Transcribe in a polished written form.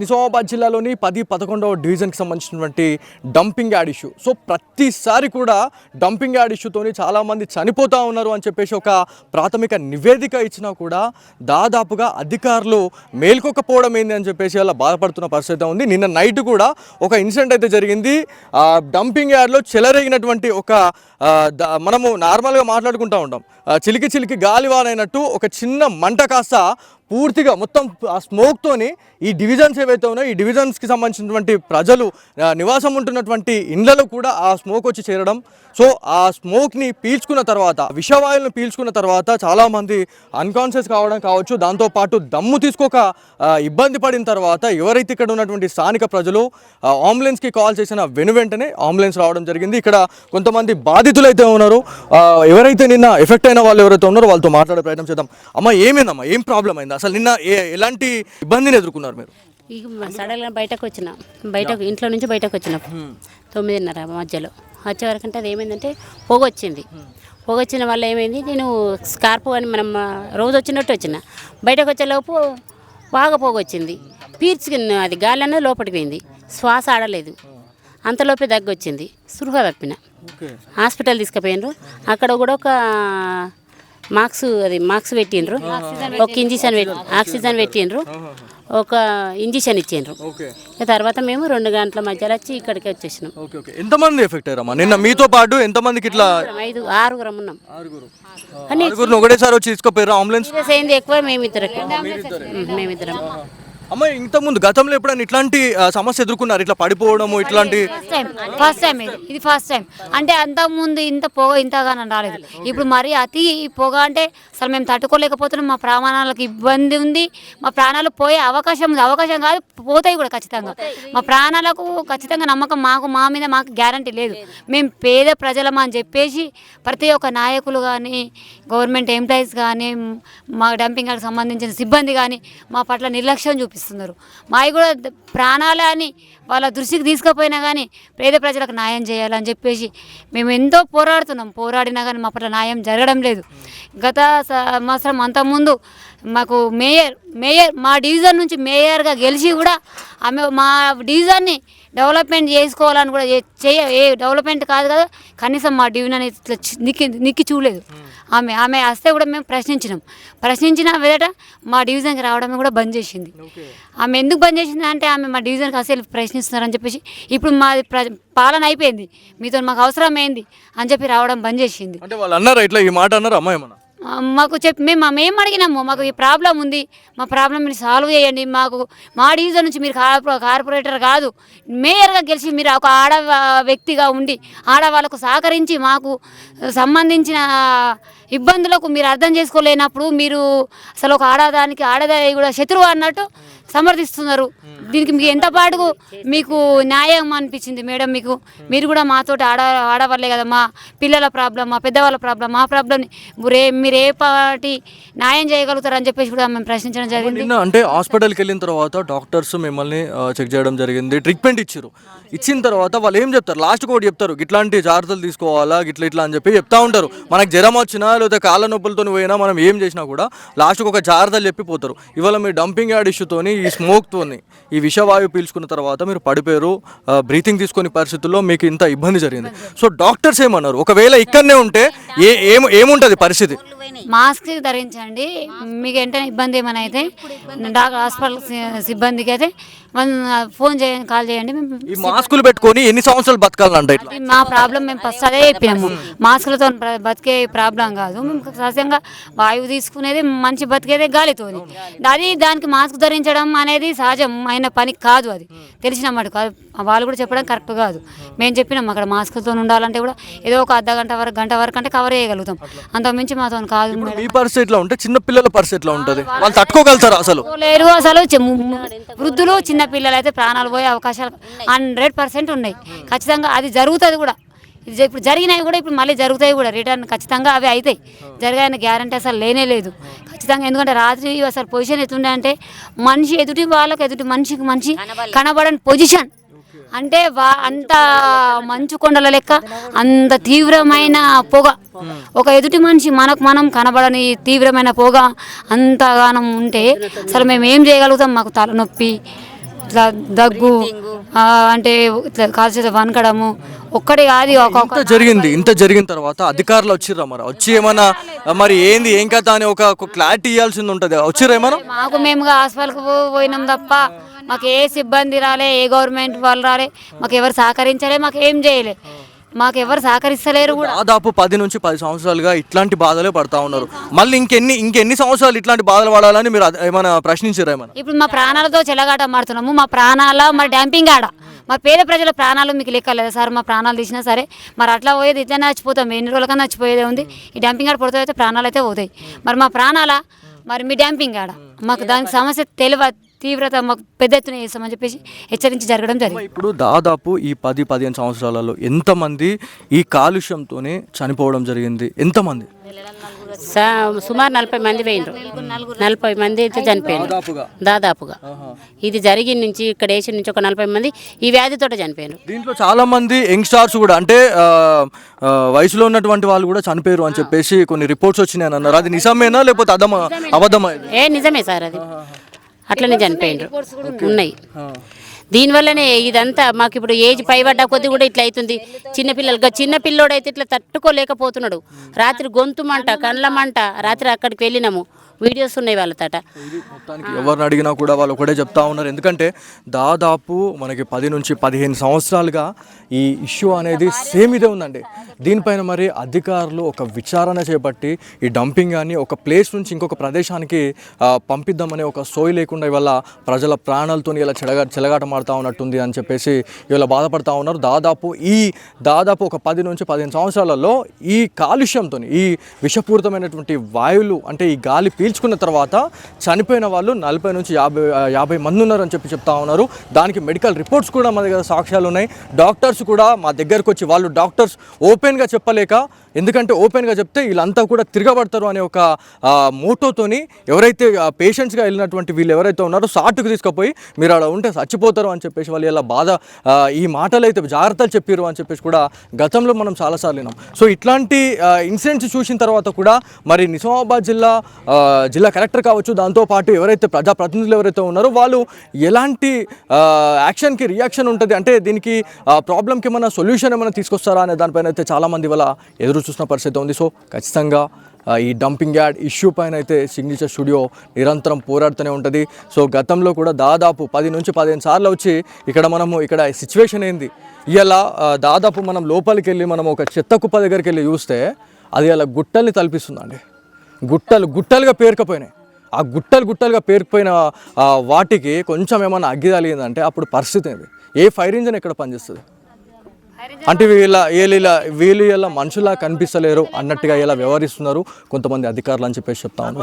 నిజామాబాద్ జిల్లాలోని 10-11వ డివిజన్కి సంబంధించినటువంటి డంపింగ్ యార్డ్ ఇష్యూ. సో ప్రతిసారి కూడా డంపింగ్ యార్డ్ ఇష్యూతోని చాలామంది చనిపోతూ ఉన్నారు అని చెప్పేసి ఒక ప్రాథమిక నివేదిక ఇచ్చినా కూడా దాదాపుగా అధికారులు మేల్కొకపోవడం ఏంది అని చెప్పేసి అలా బాధపడుతున్న పరిస్థితి ఉంది. నిన్న నైట్ కూడా ఒక ఇన్సిడెంట్ అయితే జరిగింది. డంపింగ్ యార్డ్లో చెలరేగినటువంటి ఒక మనము నార్మల్గా మాట్లాడుకుంటూ ఉంటాం, చిలికి చిలికి గాలివానైనట్టు ఒక చిన్న మంట కాస్త పూర్తిగా మొత్తం ఆ స్మోక్తోని ఈ డివిజన్స్ ఏవైతే ఉన్నాయో ఈ డివిజన్స్కి సంబంధించినటువంటి ప్రజలు నివాసం ఉంటున్నటువంటి ఇండ్లలో కూడా ఆ స్మోక్ వచ్చి చేరడం. సో ఆ స్మోక్ని పీల్చుకున్న తర్వాత, విషవాయువులను పీల్చుకున్న తర్వాత చాలామంది అన్కాన్షియస్ కావడం కావచ్చు, దాంతోపాటు దమ్ము తీసుకోక ఇబ్బంది పడిన తర్వాత ఎవరైతే ఇక్కడ ఉన్నటువంటి స్థానిక ప్రజలు అంబులెన్స్కి కాల్ చేసిన వెంటనే అంబులెన్స్ రావడం జరిగింది. ఇక్కడ కొంతమంది బాధితులు అయితే ఉన్నారు. ఎవరైతే నిన్న ఎఫెక్ట్ అయిన వాళ్ళు ఎవరైతే ఉన్నారో వాళ్ళతో మాట్లాడే ప్రయత్నం చేద్దాం. అమ్మ, ఏమైందమ్మా, ఏం ప్రాబ్లం అయింది అసలు? నిన్న ఎలాంటి ఇబ్బందిని ఎదుర్కొన్నారు మీరు? సడన్గా ఇంట్లో నుంచి బయటకు వచ్చిన 9:30 మధ్యలో వచ్చే వరకంటే అది ఏమైందంటే పొగ వచ్చింది. పొగ వచ్చిన వల్ల ఏమైంది, నేను స్కార్ప్ అని మనం రోజు వచ్చినట్టు వచ్చిన బయటకు వచ్చేలోపు బాగా పొగ వచ్చింది. పీల్చుకున్న అది గాలి అనేది లోపలికి పోయింది, శ్వాస ఆడలేదు. అంతలోపే దగ్గు వచ్చింది, స్పృహ తప్పిన. హాస్పిటల్ తీసుకుపోయినరు. అక్కడ కూడా ఒక మాస్క్ పెట్టిండ్రు, ఒక ఆక్సిజన్ పెట్టిండ్రు, ఒక ఇంజక్షన్ ఇచ్చిండ్రు. తర్వాత మేము 2 గంటల మధ్యలో వచ్చి ఇక్కడికి వచ్చేసినాం. ఎంతమంది ఎఫెక్ట్ అయ్యారమ్మా నిన్న మీతో పాటు? ఎంతమందికి ఇట్లా? 6 ఉన్నాం. ఒకటేసారి వచ్చి తీసుకుపోయారు అంబులెన్స్? అయింది ఎక్కువ మేమిద్దరం. అమ్మ, ఇంతకుముందు గతంలో ఎప్పుడైనా ఇట్లాంటి సమస్య ఎదుర్కొన్నారు, ఇట్లా పడిపోవడము ఇట్లాంటి? ఫస్ట్ టైం ఇది ఫస్ట్ టైం. అంటే అంతకుముందు ఇంత పొగ ఇంతగానో రాలేదు. ఇప్పుడు మరీ అతి పొగ అంటే అసలు మేము తట్టుకోలేకపోతున్నాం. మా ప్రాణాలకు ఇబ్బంది ఉంది. మా ప్రాణాలు పోయే అవకాశం ఉంది. అవకాశం కాదు, పోతాయి కూడా ఖచ్చితంగా. మా ప్రాణాలకు ఖచ్చితంగా నమ్మకం మా మీద మాకు గ్యారంటీ లేదు. మేము పేద ప్రజలమా అని చెప్పేసి ప్రతి ఒక్క నాయకులు కానీ, గవర్నమెంట్ ఎంప్లాయీస్ కానీ, మా డంపింగ్ యార్డ్కి సంబంధించిన సిబ్బంది కానీ మా పట్ల నిర్లక్ష్యం చూపిస్తున్నారు. మావి కూడా ప్రాణాలే అని వాళ్ళ దృష్టికి తీసుకుపోయినా కానీ పేద ప్రజలకు న్యాయం చేయాలని చెప్పేసి మేము ఎంతో పోరాడినా కానీ మా పట్ల న్యాయం జరగడం లేదు. గత సంవత్సరం అంతకుముందు మాకు మేయర్ మా డివిజన్ నుంచి మేయర్గా గెలిచి కూడా ఆమె మా డివిజన్ని డెవలప్మెంట్ చేసుకోవాలని కూడా ఏ డెవలప్మెంట్ కాదు కదా, కనీసం మా డివిజన్ ఇట్లా నిక్కి చూడలేదు. ఆమె వస్తే కూడా మేము ప్రశ్నించిన వెదట మా డివిజన్కి రావడం కూడా బంద్ చేసింది. ఆమె ఎందుకు బంద్ చేసింది అంటే ఆమె మా డివిజన్కి అసలు ప్రశ్నిస్తున్నారని చెప్పేసి, ఇప్పుడు మాది పాలన అయిపోయింది, మీతో మాకు అవసరం ఏంది అని చెప్పి రావడం బంద్ చేసింది. అంటే వాళ్ళు అన్నారు ఇట్లా, ఈ మాట అన్నారు అమ్మాయి ఏమన్నా? మాకు మేము అడిగినాము, మాకు ఈ ప్రాబ్లం ఉంది, మా ప్రాబ్లం మీరు సాల్వ్ చేయండి. మాకు మా డివిజన్ నుంచి మీరు కార్పొరేటర్ కాదు, మేయర్గా గెలిచి మీరు ఒక వ్యక్తిగా ఉండి ఆడవాళ్ళకు సహకరించి మాకు సంబంధించిన ఇబ్బందులకు మీరు అర్థం చేసుకోలేనప్పుడు మీరు అసలు ఒక ఆడదాని కూడా శత్రువు అన్నట్టు సమర్థిస్తున్నారు. దీనికి మీకు ఎంత పాటుకు మీకు న్యాయం అనిపించింది మేడం? మీరు కూడా మాతోటి ఆడవాళ్ళే కదా, మా పిల్లల ప్రాబ్లం, మా పెద్దవాళ్ళ ప్రాబ్లం, మా ప్రాబ్లంని మీరు ఏ పాటి న్యాయం చేయగలుగుతారని చెప్పేసి కూడా మేము ప్రశ్నించడం జరిగింది. అంటే హాస్పిటల్కి వెళ్ళిన తర్వాత డాక్టర్స్ మిమ్మల్ని చెక్ చేయడం జరిగింది, ట్రీట్మెంట్ ఇచ్చిన తర్వాత వాళ్ళు ఏం చెప్తారు? లాస్ట్కి ఒకటి చెప్తారు, ఇట్లాంటి జాగ్రత్తలు తీసుకోవాలా ఇట్లా అని చెప్పి చెప్తా ఉంటారు. మనకు జ్వరం వచ్చినా లేకపోతే కాళ్ళ నొప్పులతో పోయినా మనం ఏం చేసినా కూడా లాస్ట్కి ఒక జాగ్రత్తలు చెప్పిపోతారు. ఇవాళ మీ డంపింగ్ యార్డ్ ఇష్యూతోని, ఈ స్మోక్తోని, ఈ విషవాయువు పీల్చుకున్న తర్వాత మీరు పడిపోయారు, బ్రీతింగ్ తీసుకునే పరిస్థితుల్లో మీకు ఇంత ఇబ్బంది జరిగింది. సో డాక్టర్స్ ఏమన్నారు? ఒకవేళ ఇక్కడనే ఉంటే ఏముంటుంది పరిస్థితి? మాస్క్ ధరించండి, మీకు వెంటనే ఇబ్బంది ఏమైనా అయితే హాస్పిటల్ సిబ్బందికి అయితే కాల్ చేయండి. ఈ మాస్కులు పెట్టుకొని ఎన్ని సంవత్సరాలు బతకాలంటే? మా ప్రాబ్లం మేము ఫస్ట్ అదే చెప్పినాము, మాస్కులతో బతికే ప్రాబ్లం కాదు. మేము సహజంగా వాయువు తీసుకునేది, మంచి బతికేదే గాలితో. దానికి మాస్క్ ధరించడం అనేది సహజం అయిన పని కాదు, అది తెలిసిన మాట కాదు. వాళ్ళు కూడా చెప్పడం కరెక్ట్ కాదు. మేము చెప్పినాం అక్కడ మాస్కులతో ఉండాలంటే కూడా ఏదో ఒక గంట వరకు అంటే కవర్ చేయగలుగుతాం, అంతకుమించి మాతో కాదు. మీ పరిస్థితి ఎట్లా ఉంటే చిన్న పిల్లల పరిస్థితి ఎట్లా ఉంటుంది? వాళ్ళు తట్టుకోగలుగుతారా? అసలు లేరు. అసలు వృద్ధులు, చిన్న పిల్లలు అయితే ప్రాణాలు పోయే అవకాశాలు 100% ఉన్నాయి. ఖచ్చితంగా అది జరుగుతుంది కూడా. ఇప్పుడు జరిగినాయి కూడా, ఇప్పుడు మళ్ళీ జరుగుతాయి కూడా రిటర్న్. ఖచ్చితంగా అవి అవుతాయి, జరిగాయని గ్యారంటీ అసలు లేనే లేదు ఖచ్చితంగా. ఎందుకంటే రాత్రి అసలు పొజిషన్ ఎటుండే అంటే ఎదుటి మనిషి కనబడని పొజిషన్. అంటే అంత మంచు కొండల లెక్క అంత తీవ్రమైన పొగ, ఒక ఎదుటి మనిషి మనం కనబడని తీవ్రమైన పొగ అంతగానం ఉంటే అసలు మేము ఏం చేయగలుగుతాం? మాకు తలనొప్పి, ఇట్లా దగ్గు అంటే ఇట్లా కాల్చేత వనకడము ఒక్కటి కాదు ఇంత జరిగింది. ఇంత జరిగిన తర్వాత అధికారులు వచ్చిర్రా మరి వచ్చి ఏమన్నా మరి ఏంది ఏం కథ అని ఒక క్లారిటీ ఇవ్వాల్సింది ఉంటుంది. వచ్చిర్రా ఏమన్నా? మాకు మేముగా హాస్పిటల్కి పోయినాం తప్ప మాకు ఏ సిబ్బంది రాలే, ఏ గవర్నమెంట్ వాళ్ళు రాలే, మాకు ఎవరు సహకరించలే, మాకు ఏం చేయలే, మాకు ఎవరు సహకరిస్తలేరు కూడా. దాదాపు 10 నుంచి 10 సంవత్సరాలుగా ఇట్లాంటి బాధలే పడతా ఉన్నారు. మళ్ళీ ఇంకెన్ని సంవత్సరాలు ఇట్లాంటి బాధలు పడాలని మీరు ఏమైనా ప్రశ్నించారా ఏమన్నా? ఇప్పుడు మా ప్రాణాలతో చెలగాట మాడుతున్నాము. మా ప్రాణాల మరి డంపింగ్ ఆడ మా పేద ప్రజల ప్రాణాలు మీకు లెక్కలేదా సార్? మా ప్రాణాలు తీసినా సరే మరి అట్లా పోయేది ఇట్లా చచ్చిపోతాం. ఎన్ని రోజులకన్నా చచ్చిపోయేదే ఉంది. ఈ డంపింగ్ ఆడ పడితే అయితే ప్రాణాలు అయితే పోతాయి. మరి మా ప్రాణాల మరి మీ డంపింగ్ ఆడ మాకు దానికి సమస్య తీవ్రత మాకు పెద్ద ఎత్తున చేస్తామని చెప్పేసి హెచ్చరించి జరగడం జరిగింది. ఇప్పుడు దాదాపు ఈ 10-15 సంవత్సరాలలో ఎంతమంది ఈ కాలుష్యంతోనే చనిపోవడం జరిగింది? ఎంతమంది? సుమారు 40 మంది పోయినరు. 40 మంది అయితే చనిపోయినారు దాదాపుగా. ఇది జరిగిన నుంచి ఇక్కడ వేసిన నుంచి ఒక 40 మంది ఈ వ్యాధితో చనిపోయినారు. దీంట్లో చాలా మంది యంగ్స్టార్స్ కూడా అంటే వయసులో ఉన్నటువంటి వాళ్ళు కూడా చనిపోయారు అని చెప్పేసి కొన్ని రిపోర్ట్స్ వచ్చినాయి అన్నారు. అది నిజమేనా లేకపోతే అబద్ధమా? నిజమే సార్, అది అట్లనే చనిపోయినారు ఉన్నాయి. దీనివల్లనే ఇదంతా మాకు ఇప్పుడు ఏజ్ పైబడ్డ కొద్ది కూడా ఇట్లా అవుతుంది. చిన్న పిల్లోడైతే ఇట్లా తట్టుకోలేకపోతున్నాడు. రాత్రి గొంతు మంట, కండ్ల మంట. రాత్రి అక్కడికి వెళ్ళినాము, వీడియోస్ ఉన్నాయి వాళ్ళ తట. మొత్తానికి ఎవరిని అడిగినా కూడా వాళ్ళు ఒకటే చెప్తా ఉన్నారు. ఎందుకంటే దాదాపు మనకి 10 నుంచి 15 సంవత్సరాలుగా ఈ ఇష్యూ అనేది సేమ్ ఇదే ఉందండి. దీనిపైన మరి అధికారులు ఒక విచారణ చేపట్టి ఈ డంపింగ్ కానీ ఒక ప్లేస్ నుంచి ఇంకొక ప్రదేశానికి పంపిద్దామనే ఒక సోయి లేకుండా ఇవాళ ప్రజల ప్రాణాలతో ఇలా చెలగాట మారుతూ ఉన్నట్టుంది అని చెప్పేసి ఇవాళ బాధపడతా ఉన్నారు. దాదాపు ఒక 10 నుంచి 15 సంవత్సరాలలో ఈ కాలుష్యంతో ఈ విషపూరితమైనటువంటి వాయువులు అంటే ఈ గాలి పీల్చుకున్న తర్వాత చనిపోయిన వాళ్ళు 40 నుంచి 50 మంది ఉన్నారని చెప్తా ఉన్నారు. దానికి మెడికల్ రిపోర్ట్స్ కూడా మన దగ్గర సాక్ష్యాలు ఉన్నాయి. డాక్టర్స్ కూడా మా దగ్గరకు వచ్చి వాళ్ళు డాక్టర్స్ ఓపెన్గా చెప్పలేక, ఎందుకంటే ఓపెన్గా చెప్తే వీళ్ళంతా కూడా తిరగబడతారు అనే ఒక మోటోతోని ఎవరైతే పేషెంట్స్గా వెళ్ళినటువంటి వీళ్ళు ఎవరైతే ఉన్నారో సాటుకు తీసుకుపోయి మీరు అలా ఉంటే చచ్చిపోతారు అని చెప్పేసి వాళ్ళు ఇలా బాధ ఈ మాటలు అయితే జాగ్రత్తలు చెప్పారు అని చెప్పేసి కూడా గతంలో మనం చాలాసార్లు విన్నాం. సో ఇట్లాంటి ఇన్సిడెంట్స్ చూసిన తర్వాత కూడా మరి నిజామాబాద్ జిల్లా కలెక్టర్ కావచ్చు, దాంతోపాటు ఎవరైతే ప్రజాప్రతినిధులు ఎవరైతే ఉన్నారో వాళ్ళు ఎలాంటి యాక్షన్కి రియాక్షన్ ఉంటుంది అంటే దీనికి ప్రాబ్లంకి ఏమైనా సొల్యూషన్ ఏమైనా తీసుకొస్తారా అనే దానిపైన అయితే చాలామంది వల్ల ఎదురు చూసిన పరిస్థితి ఉంది. సో ఖచ్చితంగా ఈ డంపింగ్ యార్డ్ ఇష్యూ పైన అయితే సిగ్నేచర్ స్టూడియో నిరంతరం పోరాడుతూనే ఉంటుంది. సో గతంలో కూడా దాదాపు 10 నుంచి 15 సార్లు వచ్చి ఇక్కడ సిచ్యువేషన్ ఏంది ఇలా దాదాపు మనం లోపలికి వెళ్ళి మనం ఒక చెత్త కుప్ప దగ్గరికి వెళ్ళి చూస్తే అది అలా గుట్టల్ని తలపిస్తుందండి. గుట్టలుగా పేరుకపోయినాయి. ఆ గుట్టలుగా పేరుకుపోయిన వాటికి కొంచెం ఏమైనా అగ్గి తగిలిందంటే అప్పుడు పరిస్థితి ఏంది? ఏ ఫైర్ ఇంజన్ ఎక్కడ పనిచేస్తుంది? అంటే వీళ్ళు ఇలా మనుషులా కనిపిస్తలేరు అన్నట్టుగా ఇలా వ్యవహరిస్తున్నారు కొంతమంది అధికారులు అని చెప్పేసి చెప్తా ఉన్నారు.